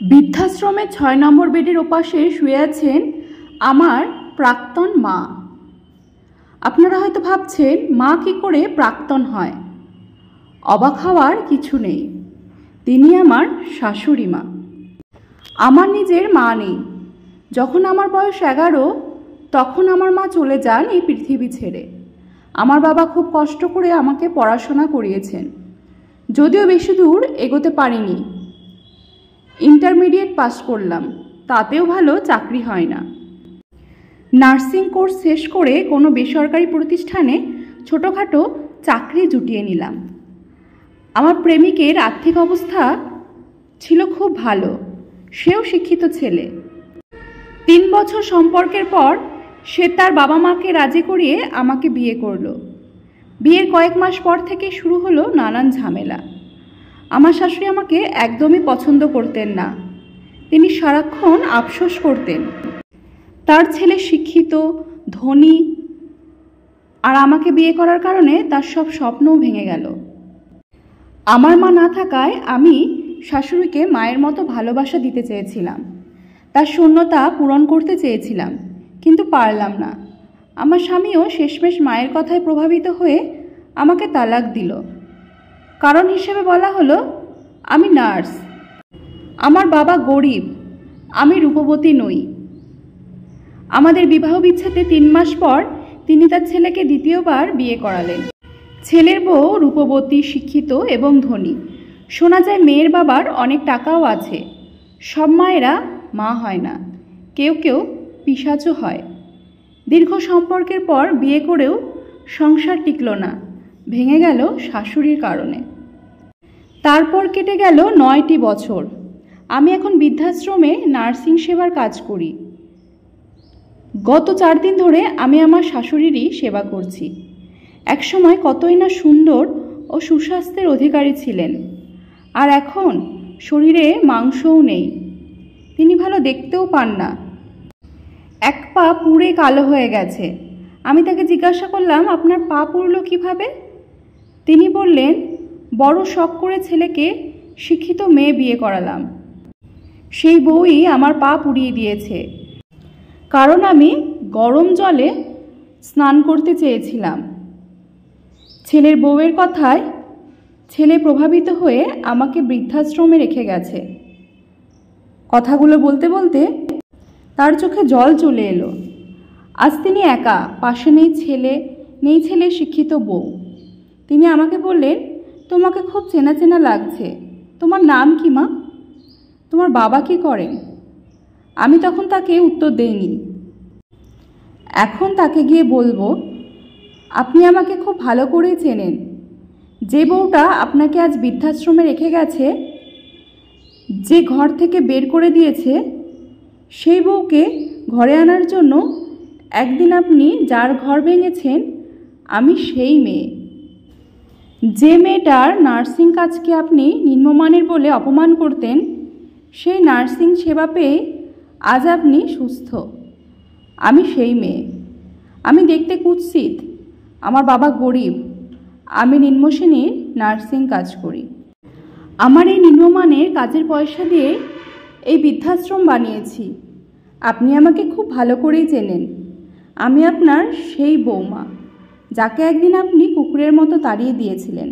বৃদ্ধাশ্রমে ৬ নম্বর বেডের ওপাশে শুয়ে আছেন আমার প্রাক্তন মা। আপনারা হয়তো ভাবছেন মা কি করে প্রাক্তন হয়। অবাক হওয়ার কিছু নেই, তিনি আমার শাশুড়ি মা। আমার নিজের মা নেই। যখন আমার বয়স 11 তখন আমার মা চলে যান এই পৃথিবী ছেড়ে। আমার বাবা খুব কষ্ট করে আমাকে পড়াশোনা করিয়েছেন, যদিও বেশি দূর এগোতে পারিনি। ইন্টারমিডিয়েট পাস করলাম, তাতেও ভালো চাকরি হয় না। নার্সিং কোর্স শেষ করে কোনো বেসরকারি প্রতিষ্ঠানে ছোটোখাটো চাকরি জুটিয়ে নিলাম। আমার প্রেমিকের আর্থিক অবস্থা ছিল খুব ভালো, সেও শিক্ষিত ছেলে। 3 বছর সম্পর্কের পর সে তার বাবা মাকে রাজি করিয়ে আমাকে বিয়ে করলো। বিয়ের কয়েক মাস পর থেকে শুরু হলো নানান ঝামেলা। আমার শাশুড়ি আমাকে একদমই পছন্দ করতেন না। তিনি সারাক্ষণ আফসোস করতেন। তার ছেলে শিক্ষিত, ধনী, আর আমাকে বিয়ে করার কারণে তার সব স্বপ্নও ভেঙে গেল। আমার মা না থাকায় আমি শাশুড়িকে মায়ের মতো ভালোবাসা দিতে চেয়েছিলাম, তার শূন্যতা পূরণ করতে চেয়েছিলাম, কিন্তু পারলাম না। আমার স্বামীও শেষমেশ মায়ের কথায় প্রভাবিত হয়ে আমাকে তালাক দিল। কারণ হিসেবে বলা হলো আমি নার্স, আমার বাবা গরিব, আমি রূপবতী নই। আমাদের বিবাহ বিচ্ছেদে 3 মাস পর তিনি তার ছেলেকে দ্বিতীয়বার বিয়ে করালেন। ছেলের বউ রূপবতী, শিক্ষিত এবং ধনী। শোনা যায় মেয়ের বাবার অনেক টাকাও আছে। সব মায়েরা মা হয় না, কেউ কেউ পিশাচও হয়। দীর্ঘ সম্পর্কের পর বিয়ে করেও সংসার টিকল না, ভেঙে গেল শাশুড়ির কারণে। তারপর কেটে গেল 9টি বছর। আমি এখন বৃদ্ধাশ্রমে নার্সিং সেবার কাজ করি। গত 4 দিন ধরে আমি আমার শাশুড়িরই সেবা করছি। একসময় কতই না সুন্দর ও সুস্বাস্থ্যের অধিকারী ছিলেন, আর এখন শরীরে মাংসও নেই। তিনি ভালো দেখতেও পান না, এক পা পুড়ে কালো হয়ে গেছে। আমি তাকে জিজ্ঞাসা করলাম, আপনার পা পুড়লো কিভাবে? তিনি বললেন, বড় শখ করে ছেলেকে শিক্ষিত মেয়ে বিয়ে করালাম, সেই বউই আমার পা পুড়িয়ে দিয়েছে। কারণ আমি গরম জলে স্নান করতে চেয়েছিলাম। ছেলের বউয়ের কথায় ছেলে প্রভাবিত হয়ে আমাকে বৃদ্ধাশ্রমে রেখে গেছে। কথাগুলো বলতে বলতে তার চোখে জল চলে এলো। আজ তিনি একা, পাশে নেই ছেলে শিক্ষিত বউ। তিনি আমাকে বললেন, তোমাকে খুব চেনা চেনা লাগছে, তোমার নাম কি মা? তোমার বাবা কি করেন? আমি তখন তাকে উত্তর দেইনি। এখন তাকে গিয়ে বলবো, আপনি আমাকে খুব ভালো করেই চেনেন। যে বউটা আপনাকে আজ বৃদ্ধাশ্রমে রেখে গেছে, যে ঘর থেকে বের করে দিয়েছে, সেই বউকে ঘরে আনার জন্য একদিন আপনি যার ঘর ভেঙেছেন, আমি সেই মেয়ে। যে মেয়েটার নার্সিং কাজকে আপনি নিম্নমানের বলে অপমান করতেন, সেই নার্সিং সেবা পেয়ে আজ আপনি সুস্থ। আমি সেই মেয়ে। আমি দেখতে কুৎসিত, আমার বাবা গরিব, আমি নিম্ন শ্রেণীর নার্সিং কাজ করি। আমার এই নিম্নমানের কাজের পয়সা দিয়ে এই বৃদ্ধাশ্রম বানিয়েছি। আপনি আমাকে খুব ভালো করেই চেনেন। আমি আপনার সেই বৌমা, যাকে একদিন আপনি কুকুরের মতো তাড়িয়ে দিয়েছিলেন।